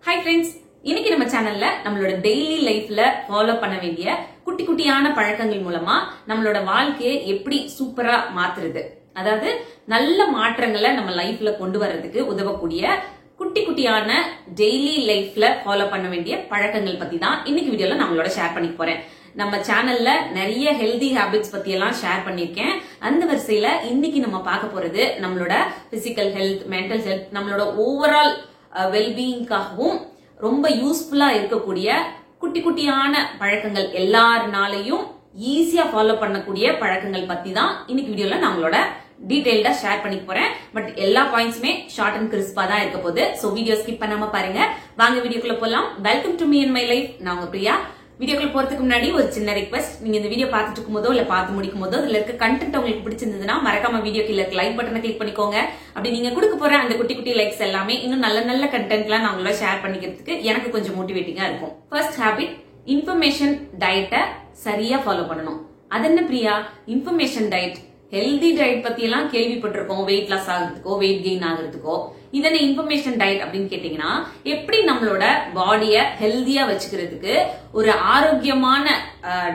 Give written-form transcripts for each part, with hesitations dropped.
Hi friends, இன்னைக்கு நம்ம சேனல்ல நம்மளோட டெய்லி லைஃப்ல ஃபாலோ பண்ண வேண்டிய குட்டி குட்டியான பழக்கங்கள் மூலமா நம்மளோட வாழ்க்கையை எப்படி சூப்பரா மாத்துறது, அதாவது நல்ல மாற்றங்களை நம்ம லைஃப்ல கொண்டு வர்றதுக்கு உதவக்கூடிய குட்டி குட்டியான டெய்லி லைஃப்ல ஃபாலோ பண்ண வேண்டிய பழக்கங்கள் பத்தி தான் இன்னைக்கு வீடியோல நம்மளோட ஷேர் பண்ணிக்க போறேன். நம்ம சேனல்ல நிறைய ஹெல்தி ஹேபிட்ஸ் பத்தி எல்லாம் ஷேர் பண்ணிருக்கேன். அந்த வரிசையில இன்னைக்கு நம்ம பார்க்க போறது நம்மளோட பிசிக்கல் ஹெல்த், மென்டல் ஹெல்த், நம்மளோட ஓவரால் வெல்பீயிங்காகவும் ரொம்ப யூஸ்ஃபுல்லா இருக்கக்கூடிய குட்டி குட்டியான பழக்கங்கள், எல்லாருனாலையும் ஈஸியா ஃபாலோ பண்ணக்கூடிய பழக்கங்கள் பத்தி தான் இன்னைக்கு வீடியோல நம்மளோட டீடைல்டா ஷேர் பண்ணி போறேன். பட் எல்லா பாயிண்ட்ஸுமே ஷார்ட் அண்ட் கிறிஸ்பா தான் இருக்க போகுது. சோ வீடியோ ஸ்கிப் பண்ணாம பாருங்க. வாங்க வீடியோக்குள்ள போலாம். Welcome to me and my life. நான் உங்க பிரியா. வீடியோக்குள்ள போறதுக்கு முன்னாடி ஒரு சின்ன ரிக்வெஸ்ட், நீங்க இந்த வீடியோ பார்த்துட்டு இருக்கும் போதோ இல்ல பார்த்து முடிக்கும் போதோ இதுல இருக்க கண்டென்ட் உங்களுக்கு பிடிச்சிருந்ததுன்னா மறக்காம வீடியோ கீழ லைக் பட்டனை கிளிக் பண்ணிக்கோங்க. அப்படி நீங்க கொடுக்க போற அந்த குட்டி குட்டி லைக்ஸ் எல்லாமே இன்னும் நல்ல நல்ல கண்டென்ட்லாம் நான் உங்களோட ஷேர் பண்ணிக்கிறதுக்கு எனக்கு கொஞ்சம் மோட்டிவேட்டிங்கா இருக்கும். ஃபர்ஸ்ட் ஹேபிட், இன்ஃபர்மேஷன் டயட்டை சரியா ஃபாலோ பண்ணணும். அது என்ன Priya, information diet? Healthy diet பத்தி எல்லாம் கேள்விப்பட்டிருக்கோம், வெயிட் லாஸ் ஆகிறதுக்கோ வெயிட் கெயின் ஆகிறதுக்கோ. இதனை இன்ஃபர்மேஷன் டயட் அப்படின்னு கேட்டீங்கன்னா, எப்படி நம்மளோட பாடிய ஹெல்தியா வச்சுக்கிறதுக்கு ஒரு ஆரோக்கியமான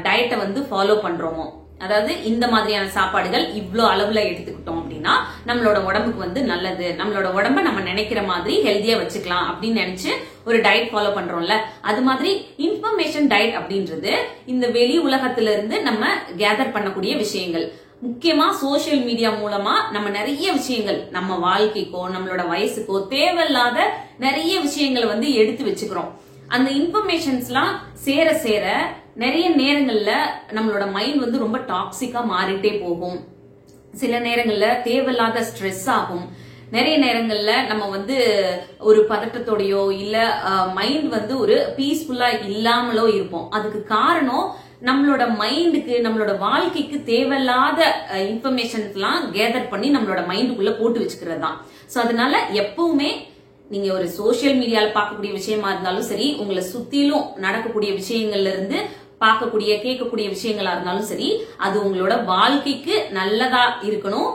டயட்டை வந்து ஃபாலோ பண்றோமோ, அதாவது இந்த மாதிரியான சாப்பாடுகள் இவ்ளோ அளவுல எடுத்துக்கிட்டோம் அப்படின்னா நம்மளோட உடம்புக்கு வந்து நல்லது, நம்மளோட உடம்ப நம்ம நினைக்கிற மாதிரி ஹெல்தியா வச்சுக்கலாம் அப்படின்னு நினைச்சு ஒரு டயட் ஃபாலோ பண்றோம்ல, அது மாதிரி இன்ஃபர்மேஷன் டயட் அப்படின்றது இந்த வெளி உலகத்துல இருந்து நம்ம கேதர் பண்ணக்கூடிய விஷயங்கள். முக்கியமா சோசியல் மீடியா மூலமா நம்ம நிறைய விஷயங்கள் நம்ம வாழ்க்கைக்கோ நம்மளோட வயசுக்கோ தேவையில்லாத நிறைய விஷயங்களை வந்து எடுத்து வச்சுக்கிறோம். அந்த இன்ஃபர்மேஷன்ஸ் எல்லாம் சேர சேர நிறைய நேரங்கள்ல நம்மளோட மைண்ட் வந்து ரொம்ப டாக்ஸிக்கா மாறிட்டே போகும். சில நேரங்கள்ல தேவையில்லாத ஸ்ட்ரெஸ் ஆகும். நிறைய நேரங்கள்ல நம்ம வந்து ஒரு பதட்டத்தோடயோ இல்ல மைண்ட் வந்து ஒரு பீஸ்ஃபுல்லா இல்லாமலோ இருப்போம். அதுக்கு காரணம் நம்மளோட மைண்டுக்கு, நம்மளோட வாழ்க்கைக்கு தேவையில்லாத இன்ஃபர்மேஷன்ஸ் எல்லாம் கேதர் பண்ணி நம்மளோட மைண்டுக்குள்ள போட்டு வச்சுக்கிறது தான். சோ அதனால எப்பவுமே நீங்க ஒரு சோசியல் மீடியால பார்க்கக்கூடிய விஷயமா இருந்தாலும் சரி, உங்களை சுத்திலும் நடக்கக்கூடிய விஷயங்கள்ல இருந்து பார்க்கக்கூடிய கேட்கக்கூடிய விஷயங்களா இருந்தாலும் சரி, அது உங்களோட வாழ்க்கைக்கு நல்லதா இருக்கணும்,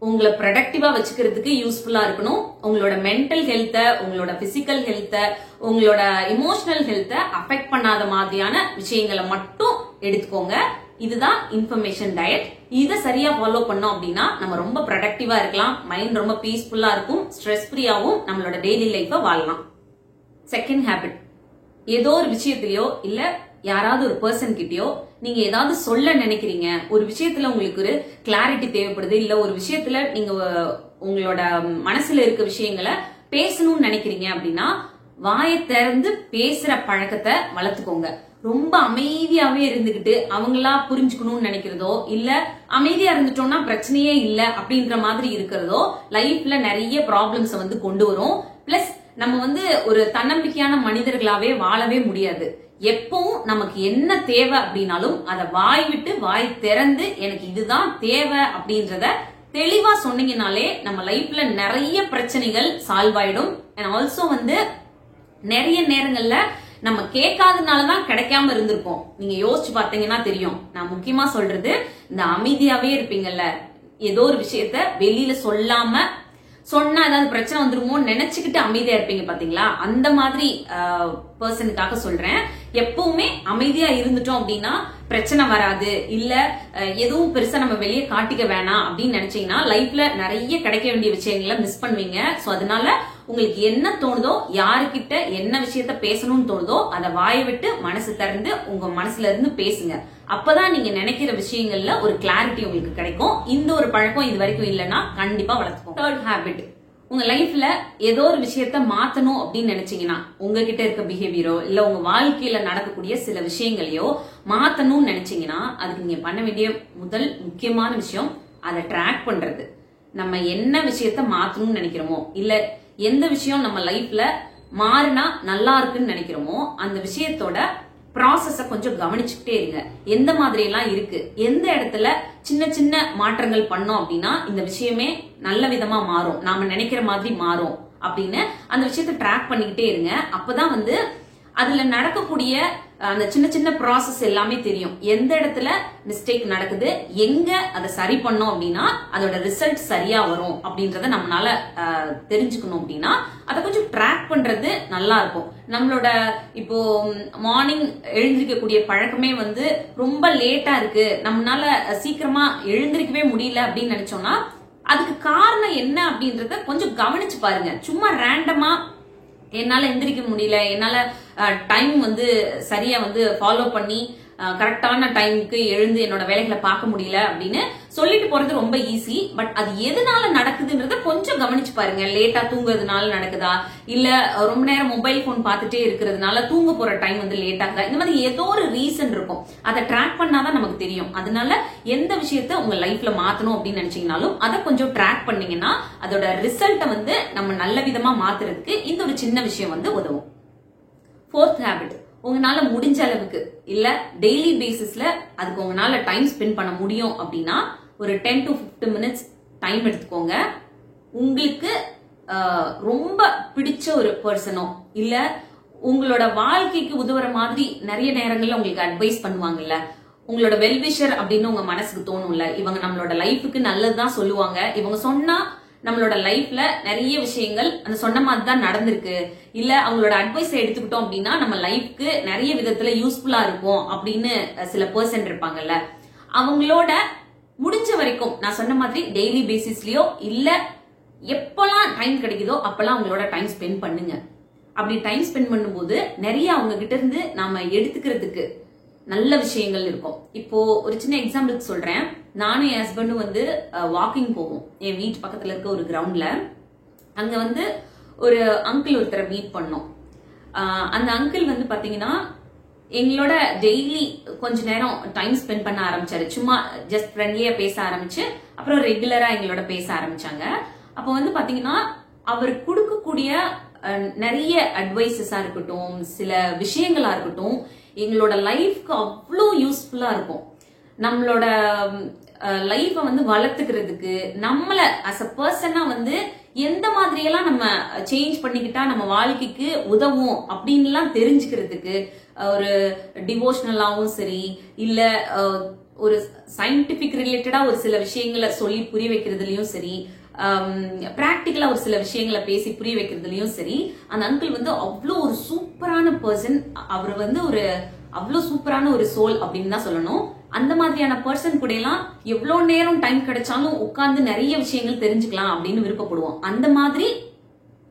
உங்களை ப்ரொடக்டிவா வச்சுக்கிறதுக்கு யூஸ்ஃபுல்லா இருக்கணும். உங்களோட மென்டல் ஹெல்த்த, உங்களோட பிசிக்கல் ஹெல்த்த, உங்களோட இமோஷனல் ஹெல்த்த அஃபெக்ட் பண்ணாத மாதிரியான விஷயங்களை மட்டும் எடுத்துக்கோங்க. இதுதான் இன்ஃபர்மேஷன் டயட். இதை சரியா ஃபாலோ பண்ணோம் அப்படின்னா நம்ம ரொம்ப ப்ரொடக்டிவா இருக்கலாம், மைண்ட் ரொம்ப பீஸ்ஃபுல்லா இருக்கும், ஸ்ட்ரெஸ் ஃப்ரீயாவும் நம்மளோட டெய்லி லைஃப வாழலாம். செகண்ட் ஹேபிட், ஏதோ ஒரு விஷயத்திலயோ இல்ல யாராவது ஒரு பர்சன் கிட்டயோ நீங்க ஏதாவது சொல்ல நினைக்கிறீங்க, ஒரு விஷயத்துல உங்களுக்கு ஒரு கிளாரிட்டி தேவைப்படுது, இல்ல ஒரு விஷயத்துல நீங்க உங்களோட மனசுல இருக்க விஷயங்களை பேசணும்னு நினைக்கிறீங்க அப்படின்னா வாயை திறந்து பேசுற பழக்கத்தை வளர்த்துக்கோங்க. ரொம்ப அமைதியாவே இருந்துகிட்டு அவங்களா புரிஞ்சுக்கணும்னு நினைக்கிறதோ இல்ல அமைதியா இருந்துட்டோம்னா பிரச்சனையே இல்ல அப்படின்ற மாதிரி இருக்கிறதோ லைஃப்ல நிறைய ப்ராப்ளம்ஸ் வந்து கொண்டு வரும். பிளஸ் நம்ம வந்து ஒரு தன்னம்பிக்கையான மனிதர்களாவே வாழவே முடியாது. எப்பவும் நமக்கு என்ன தேவை அப்படின்னாலும் அதை வாய் விட்டு வாய் திறந்து எனக்கு இதுதான் தேவை அப்படின்றத தெளிவா சொன்னீங்கனாலே நம்ம லைஃப்ல நிறைய பிரச்சனைகள் சால்வ் ஆயிடும். அண்ட் ஆல்சோ வந்து நிறைய நேரங்கள்ல நம்ம கேட்காதனாலதான் கிடைக்காம இருந்திருப்போம். நீங்க யோசிச்சு பாத்தீங்கன்னா தெரியும். நான் முக்கியமா சொல்றது, இந்த அமைதியாவே இருப்பீங்கல்ல, ஏதோ ஒரு விஷயத்த வெளியில சொல்லாம சொன்னா ஏதாவது பிரச்சனை வந்துருமோன்னு நினைச்சுக்கிட்டு அமைதியா இருப்பீங்க பாத்தீங்களா, அந்த மாதிரி பர்சனுக்காக சொல்றேன். எப்பவுமே அமைதியா இருந்துட்டோம் அப்படின்னா பிரச்சனை வராது, இல்ல எதுவும் பெருசா நம்ம வெளியே காட்டிக்க வேணாம் அப்படின்னு நினைச்சீங்கன்னா லைஃப்ல நிறைய கிடைக்க வேண்டிய விஷயங்களை மிஸ் பண்ணுவீங்க. சோ அதனால உங்களுக்கு என்ன தோணுதோ, யாருக்கிட்ட என்ன விஷயத்த பேசணும்னு தோணுதோ அதை வாயை விட்டு மனசு திறந்து உங்க மனசுல இருந்து பேசுங்க. அப்பதான் நீங்க நினைக்கிற விஷயங்கள்ல ஒரு கிளாரிட்டி உங்களுக்கு கிடைக்கும். இந்த ஒரு பழக்கம் இது வரைக்கும் இல்லைன்னா கண்டிப்பா வளர்த்துக்கோங்க. தேர்ட் ஹேபிட், உங்க லைஃப்ல ஏதோ ஒரு விஷயத்த மாத்தணும் அப்படின்னு நினைச்சீங்கன்னா, உங்ககிட்ட இருக்க பிஹேவியரோ இல்ல உங்க வாழ்க்கையில நடக்கக்கூடிய சில விஷயங்களையோ மாத்தணும்னு நினைச்சீங்கன்னா அதுக்கு நீங்க பண்ண வேண்டிய முதல் முக்கியமான விஷயம் அதை ட்ராக் பண்றது. நம்ம என்ன விஷயத்த மாத்தணும்னு நினைக்கிறோமோ இல்ல எந்த விஷயம் நம்ம லைஃப்ல மாறினா நல்லா இருக்குன்னு நினைக்கிறோமோ அந்த விஷயத்தோட ப்ராசஸ கொஞ்சம் கவனிச்சுக்கிட்டே இருங்க. எந்த மாதிரி எல்லாம் இருக்கு, எந்த இடத்துல சின்ன சின்ன மாற்றங்கள் பண்ணோம் அப்படின்னா இந்த விஷயமே நல்ல விதமா மாறும், நாம நினைக்கிற மாதிரி மாறும் அப்படின்னு அந்த விஷயத்த ட்ராக் பண்ணிக்கிட்டே இருங்க. அப்பதான் வந்து அதுல நடக்கக்கூடிய அந்த சின்ன சின்ன ப்ராசஸ் எல்லாமே தெரியும். எந்த இடத்துல மிஸ்டேக் நடக்குது, எங்க அதை சரி பண்ணோம் அப்படின்னா அதோட ரிசல்ட் சரியா வரும் அப்படின்றத நம்மளால தெரிஞ்சுக்கணும். அப்படின்னா அதை கொஞ்சம் ட்ராக் பண்றது நல்லா இருக்கும். நம்மளோட இப்போ மார்னிங் எழுந்திருக்கக்கூடிய பழக்கமே வந்து ரொம்ப லேட்டா இருக்கு, நம்மளால சீக்கிரமா எழுந்திருக்கவே முடியல அப்படின்னு நினைச்சோம்னா அதுக்கு காரணம் என்ன அப்படின்றத கொஞ்சம் கவனிச்சு பாருங்க. சும்மா ரேண்டமா என்னால எந்திரிக்க முடியல, என்னால டைம் வந்து சரியா வந்து ஃபாலோ பண்ணி கரெக்டான டைமுக்கு எழுந்து என்னோட வேலைகளை பார்க்க முடியல அப்படின்னு சொல்லிட்டு போறது ரொம்ப ஈஸி. பட் அது எதனால நடக்குதுன்றத கொஞ்சம் கவனிச்சு பாருங்க. லேட்டா தூங்குறதுனால நடக்குதா, இல்ல ரொம்ப நேரம் மொபைல் போன் பார்த்துட்டே இருக்கிறதுனால தூங்க போற டைம் வந்து லேட் ஆகுதா, இந்த மாதிரி ஏதோ ஒரு ரீசன் இருக்கும். அதை ட்ராக் பண்ணாதான் நமக்கு தெரியும். அதனால எந்த விஷயத்த உங்க லைஃப்ல மாத்தணும் அப்படின்னு நினைச்சீங்கனாலும் அதை கொஞ்சம் ட்ராக் பண்ணீங்கன்னா அதோட ரிசல்ட்டை வந்து நம்ம நல்ல விதமா மாத்துறதுக்கு இந்த ஒரு சின்ன விஷயம் வந்து உதவும். 4th ஹேபிட், உங்களால முடிஞ்ச அளவுக்கு இல்ல டெய்லி பேசிஸ்ல அதுக்கு உங்களால டைம் ஸ்பெண்ட் பண்ண முடியும் அப்படின்னா ஒரு 10 to 15 மினிட்ஸ் டைம் எடுத்துக்கோங்க. உங்களுக்கு ரொம்ப பிடிச்ச ஒரு பர்சனோ இல்ல உங்களோட வாழ்க்கைக்கு உதவுற மாதிரி நிறைய நேரங்கள்ல உங்களுக்கு அட்வைஸ் பண்ணுவாங்கல்ல, உங்களோட வெல்விஷர் அப்படின்னு உங்க மனசுக்கு தோணும்ல, இவங்க நம்மளோட லைஃபுக்கு நல்லதுதான் சொல்லுவாங்க, இவங்க சொன்னா நம்மளோட லைஃப்ல நிறைய விஷயங்கள் அந்த சொன்ன மாதிரி தான் நடந்திருக்கு, இல்ல அவங்களோட அட்வைஸ் எடுத்துக்கிட்டோம் அப்படின்னா நம்ம லைஃப்க்கு நிறைய விதத்துல யூஸ்ஃபுல்லா இருக்கும் அப்படின்னு சில பர்சன் இருப்பாங்கல்ல, அவங்களோட முடிஞ்ச வரைக்கும் நான் சொன்ன மாதிரி டெய்லி பேசிஸ்லயோ இல்ல எப்பெல்லாம் டைம் கிடைக்குதோ அப்பெல்லாம் அவங்களோட டைம் ஸ்பெண்ட் பண்ணுங்க. அப்படி டைம் ஸ்பெண்ட் பண்ணும்போது நிறைய அவங்க கிட்ட இருந்து நாம எடுத்துக்கிறதுக்கு நல்ல விஷயங்கள் இருக்கும். இப்போ ஒரு சின்ன எக்ஸாம்பிளுக்கு சொல்றேன். நானும் என் ஹஸ்பண்டும் வந்து வாக்கிங் போவோம் என் வீட்டு பக்கத்துல இருக்க ஒரு கிரவுண்ட்ல. அங்க வந்து ஒரு அங்கிள் ஒருத்தரை மீட் பண்ணோம். அந்த அங்கிள் வந்து பாத்தீங்கன்னா எங்களோட டெய்லி கொஞ்ச நேரம் டைம் ஸ்பெண்ட் பண்ண ஆரம்பிச்சாரு. சும்மா ஜஸ்ட் ஃப்ரெண்ட்லியா பேச ஆரம்பிச்சு அப்புறம் ரெகுலரா எங்களோட பேச ஆரம்பிச்சாங்க. அப்ப வந்து பாத்தீங்கன்னா அவர் கொடுக்கக்கூடிய நிறைய அட்வைசஸா இருக்கட்டும், சில விஷயங்களா இருக்கட்டும், எங்களோட லைஃப்க்கு அவ்வளோ யூஸ்ஃபுல்லா இருக்கும். நம்மளோட லைஃப வந்து வளர்த்துக்கிறதுக்கு, நம்மள அஸ் அ பர்சனா வந்து எந்த மாதிரி எல்லாம் நம்ம சேஞ்ச் பண்ணிக்கிட்டா நம்ம வாழ்க்கைக்கு உதவும் அப்படின்லாம் தெரிஞ்சுக்கிறதுக்கு, ஒரு டிவோஷனலாவும் சரி இல்ல ஒரு சயின்டிபிக் ரிலேட்டடா ஒரு சில விஷயங்களை சொல்லி புரிய வைக்கிறதுலயும் சரி, பிராக்டிக்கலா ஒரு சில விஷயங்களை பேசி புரிய வைக்கிறதுலயும் சரி, அந்த அங்கிள் வந்து அவ்வளோ ஒரு சூப்பரான பர்சன். அவர் வந்து ஒரு அவ்வளோ சூப்பரான ஒரு சோல் அப்படின்னு தான் சொல்லணும். அந்த மாதிரியான பர்சன் கூட எல்லாம் எவ்வளவு நேரம் டைம் கிடைச்சாலும் உட்கார்ந்து நிறைய விஷயங்கள் தெரிஞ்சுக்கலாம் அப்படின்னு விருப்பப்படுவோம். அந்த மாதிரி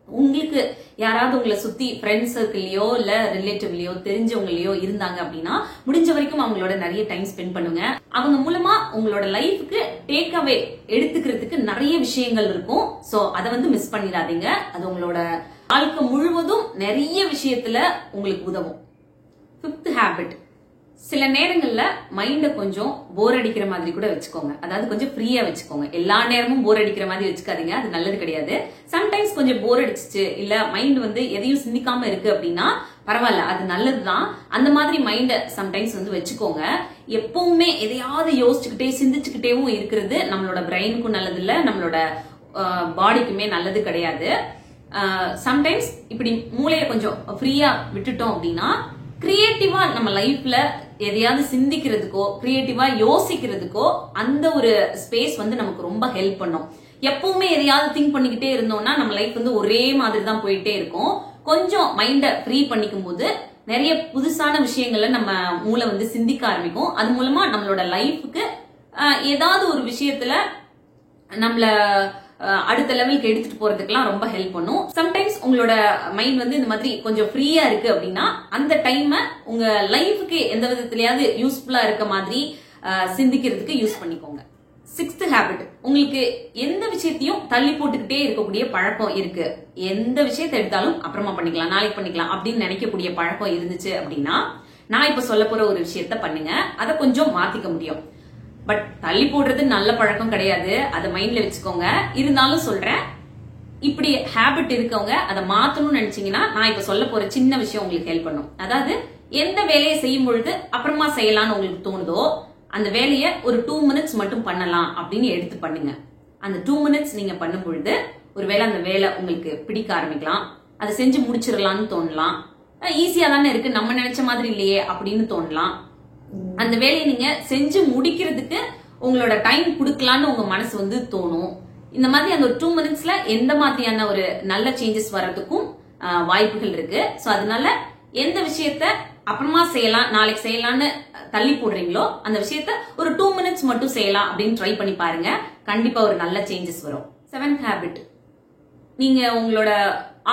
உங்களுக்கு யாராவது உங்களை சுத்தி ஃப்ரெண்ட்ஸ் சர்க்கிள்லயோ இல்ல ரிலேட்டிவ்லயோ தெரிஞ்சவங்களையோ இருந்தாங்க அப்படின்னா முடிஞ்ச வரைக்கும் அவங்களோட நிறைய டைம் ஸ்பெண்ட் பண்ணுங்க. அவங்க மூலமா உங்களோட லைஃப்க்கு டேக் அவே எடுத்துக்கிறதுக்கு நிறைய விஷயங்கள் இருக்கும். சோ அதை வந்து மிஸ் பண்ணிடாதீங்க. அது உங்களோட வாழ்க்கை முழுவதும் நிறைய விஷயத்துல உங்களுக்கு உதவும். 5th ஹேபிட், சில நேரங்கள்ல மைண்ட கொஞ்சம் போர் அடிக்கிற மாதிரி கூட வச்சுக்கோங்க. அதாவது கொஞ்சம் ஃப்ரீயா வச்சுக்கோங்க. எல்லா நேரமும் போர் அடிக்கிற மாதிரி வச்சுக்காதீங்க, அது நல்லது கிடையாது. சம்டைம்ஸ் கொஞ்சம் போர் அடிச்சிச்சு இல்ல மைண்ட் வந்து எதையும் சிந்திக்காம இருக்கு அப்படின்னா பரவாயில்ல, அது நல்லதுதான். அந்த மாதிரி மைண்ட சம்டைம்ஸ் வந்து வச்சுக்கோங்க. எப்பவுமே எதையாவது யோசிச்சுக்கிட்டே சிந்திச்சுக்கிட்டேவும் இருக்கிறது நம்மளோட பிரெயினுக்கும் நல்லது இல்ல, நம்மளோட பாடிக்குமே நல்லது கிடையாது. சம்டைம்ஸ் இப்படி மூளையை கொஞ்சம் ஃப்ரீயா விட்டுட்டோம் அப்படின்னா கிரியேட்டிவா நம்ம லைஃப்ல எதையாவது சிந்திக்கிறதுக்கோ கிரியேட்டிவா யோசிக்கிறதுக்கோ அந்த ஒரு ஸ்பேஸ் வந்து நமக்கு ரொம்ப ஹெல்ப் பண்ணும். எப்பவுமே எதையாவது திங்க் பண்ணிக்கிட்டே இருந்தோம்னா நம்ம லைஃப் வந்து ஒரே மாதிரி தான் போயிட்டே இருக்கும். கொஞ்சம் மைண்ட ஃப்ரீ பண்ணிக்கும் போது நிறைய புதுசான விஷயங்களை நம்ம மூளை வந்து சிந்திக்க ஆரம்பிக்கும். அது மூலமா நம்மளோட லைஃபுக்கு ஏதாவது ஒரு விஷயத்துல நம்மள அடுத்த லெவலுக்கு எடுத்துட்டு போறதுக்குலாம் ரொம்ப ஹெல்ப் பண்ணும். சம்டைம்ஸ் உங்களோட மைண்ட் வந்து இந்த மாதிரி கொஞ்சம் ஃப்ரீயா இருக்கு அப்படின்னா அந்த டைம் உங்க லைஃபுக்கு எந்த விதத்திலயாவது யூஸ்ஃபுல்லா இருக்க மாதிரி சிந்திக்கிறதுக்கு யூஸ் பண்ணிக்கோங்க. 6th ஹேபிட், உங்களுக்கு எந்த விஷயத்தையும் தள்ளி போட்டுக்கிட்டே இருக்கக்கூடிய பழக்கம் இருக்கு, எந்த விஷயத்தை எடுத்தாலும் அப்புறமா பண்ணிக்கலாம், நாளைக்கு பண்ணிக்கலாம் அப்படின்னு நினைக்கக்கூடிய பழக்கம் இருந்துச்சு அப்படின்னா நான் இப்ப சொல்ல போற ஒரு விஷயத்த பண்ணுங்க. அதை கொஞ்சம் மாத்திக்க முடியும். பட் தள்ளி போடுறது நல்ல பழக்கம் கிடையாது, அதை மைண்ட்ல வச்சுக்கோங்க. இருந்தாலும் சொல்றேன், இப்படி ஹேபிட் இருக்கவங்க அதை மாத்தணும்னு நினைச்சீங்கன்னா நான் இப்ப சொல்ல போற சின்ன விஷயம் உங்களுக்கு ஹெல்ப் பண்ணும். அதாவது எந்த வேலையை செய்யும் பொழுது அப்புறமா செய்யலாம்னு உங்களுக்கு தோணுதோ அந்த வேலையை ஒரு 2 மினிட்ஸ் மட்டும் பண்ணலாம் அப்படின்னு எடுத்து பண்ணுங்க. அந்த 2 மினிட்ஸ் நீங்க பண்ணும் பொழுது ஒருவேளை அந்த வேலை உங்களுக்கு பிடிக்க ஆரம்பிக்கலாம், அதை செஞ்சு முடிச்சிடலாம்னு தோணலாம், ஈஸியா தானே இருக்கு, நம்ம நினைச்ச மாதிரி இல்லையே அப்படின்னு தோணலாம். அந்த வேலையை நீங்க செஞ்சு முடிக்கிறதுக்கு உங்களோட டைம் கொடுக்கலான்னு உங்க மனசு வந்து தோணும். இந்த மாதிரி அந்த ஒரு 2 மினிட்ஸ்ல எந்த மாதிரியான ஒரு நல்ல சேஞ்சஸ் வர்றதுக்கும் வாய்ப்புகள் இருக்கு. சோ அதனால எந்த விஷயத்த அப்புறமா செய்யலாம், நாளைக்கு செய்யலாம்னு தள்ளி போடுறீங்களோ அந்த விஷயத்த ஒரு 2 மினிட்ஸ் மட்டும் செய்யலாம் அப்படின்னு ட்ரை பண்ணி பாருங்க. கண்டிப்பா ஒரு நல்ல சேஞ்சஸ் வரும். 7th ஹேபிட், நீங்க உங்களோட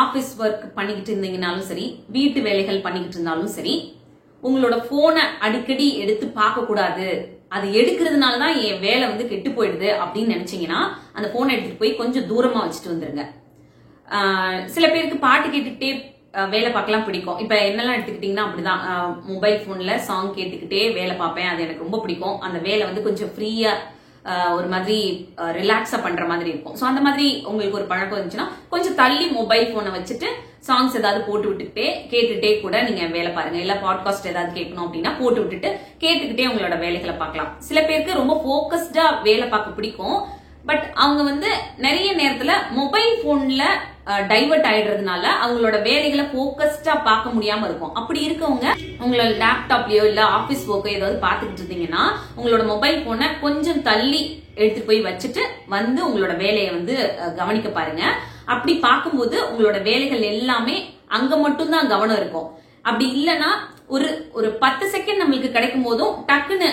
ஆபீஸ் ஒர்க் பண்ணிக்கிட்டு இருந்தீங்கனாலும் சரி, வீட்டு வேலைகள் பண்ணிக்கிட்டு இருந்தாலும் சரி, உங்களோட போனை அடிக்கடி எடுத்து பார்க்க கூடாது, அது எடுக்கிறதுனாலதான் என் வேலை வந்து கெட்டு போயிடுது அப்படின்னு நினைச்சீங்கன்னா அந்த போனை எடுத்துட்டு போய் கொஞ்சம் தூரமா வச்சுட்டு வந்துருங்க. சில பேருக்கு பாட்டு கேட்டுக்கிட்டே வேலை பார்க்கலாம் பிடிக்கும். இப்ப என்னெல்லாம் எடுத்துக்கிட்டீங்கன்னா அப்படிதான், மொபைல் போன்ல சாங் கேட்டுக்கிட்டே வேலை பார்ப்பேன், அது எனக்கு ரொம்ப பிடிக்கும். அந்த வேலை வந்து கொஞ்சம் ஃப்ரீயா ஒரு மாதிரி ரிலாக்ஸா பண்ற மாதிரி இருக்கும். சோ அந்த மாதிரி உங்களுக்கு ஒரு பழக்கம் இருந்துச்சுன்னா கொஞ்சம் தள்ளி மொபைல் போனை வச்சுட்டு சாங்ஸ் ஏதாவது போட்டு விட்டுட்டே கேட்டுட்டே கூட நீங்க வேலை பாருங்க. இல்ல பாட்காஸ்ட் ஏதாவது கேட்கணும் அப்படின்னா போட்டு விட்டுட்டு கேட்டுக்கிட்டே உங்களோட வேலைகளை பார்க்கலாம். சில பேருக்கு ரொம்ப போக்கஸ்டா வேலை பார்க்க பிடிக்கும். பட் அவங்க வந்து நிறைய நேரத்துல மொபைல் போன்ல டைவர்ட் ஆயிடுறதுனால அவங்களோட வேலைகளை போக்கஸ்டா பார்க்க முடியாம இருக்கும். அப்படி இருக்கவங்க உங்களோட லேப்டாப்லயோ இல்ல ஆபீஸ் ஒர்க்கோ ஏதாவது பாத்துக்கிட்டு இருந்தீங்கன்னா உங்களோட மொபைல் போனை கொஞ்சம் தள்ளி எடுத்துட்டு போய் வச்சுட்டு வந்து உங்களோட வேலையை வந்து கவனிக்க பாருங்க. அப்படி பார்க்கும்போது உங்களோட வேலைகள் எல்லாமே அங்க மட்டும் தான் கவனம் இருக்கும். அப்படி இல்லைன்னா ஒரு 10 செகண்ட் நம்மளுக்கு கிடைக்கும் போதும் டக்குன்னு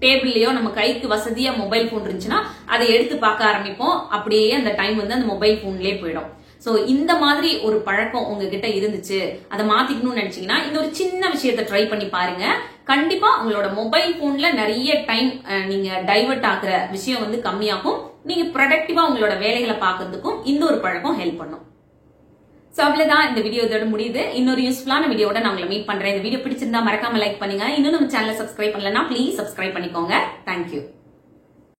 டேபிள்லயோ நம்ம கைக்கு வசதியா மொபைல் போன் இருந்துச்சுன்னா அதை எடுத்து பார்க்க ஆரம்பிப்போம். அப்படியே அந்த டைம் வந்து அந்த மொபைல் போன்லயே போயிடும். சோ இந்த மாதிரி ஒரு பழக்கம் உங்ககிட்ட இருந்துச்சு, அதை மாத்திக்கணும்னு நினைச்சீங்கன்னா இந்த ஒரு சின்ன விஷயத்தை ட்ரை பண்ணி பாருங்க. கண்டிப்பா உங்களோட மொபைல் போன்ல நிறைய டைம் நீங்க டைவர்ட் ஆகுற விஷயம் வந்து கம்மியாகும். நீங்க ப்ரொடக்டிவா உங்களோட வேலைகளை பார்க்கறதுக்கும் இந்த ஒரு பழக்கம் ஹெல்ப் பண்ணும். சோ அவ்வளவுதான், இந்த வீடியோ இதோட முடியுது. இன்னொரு யூஸ்ஃபுல்லான வீடியோட நான் உங்களை மீட் பண்றேன். இந்த வீடியோ பிடிச்சிருந்தா மறக்காம லைக் பண்ணுங்க. இன்னும் நம்ம சேனலை சப்ஸ்கிரைப் பண்ணலன்னா ப்ளீஸ் சப்ஸ்கிரைப் பண்ணிக்கோங்க. தேங்க்யூ.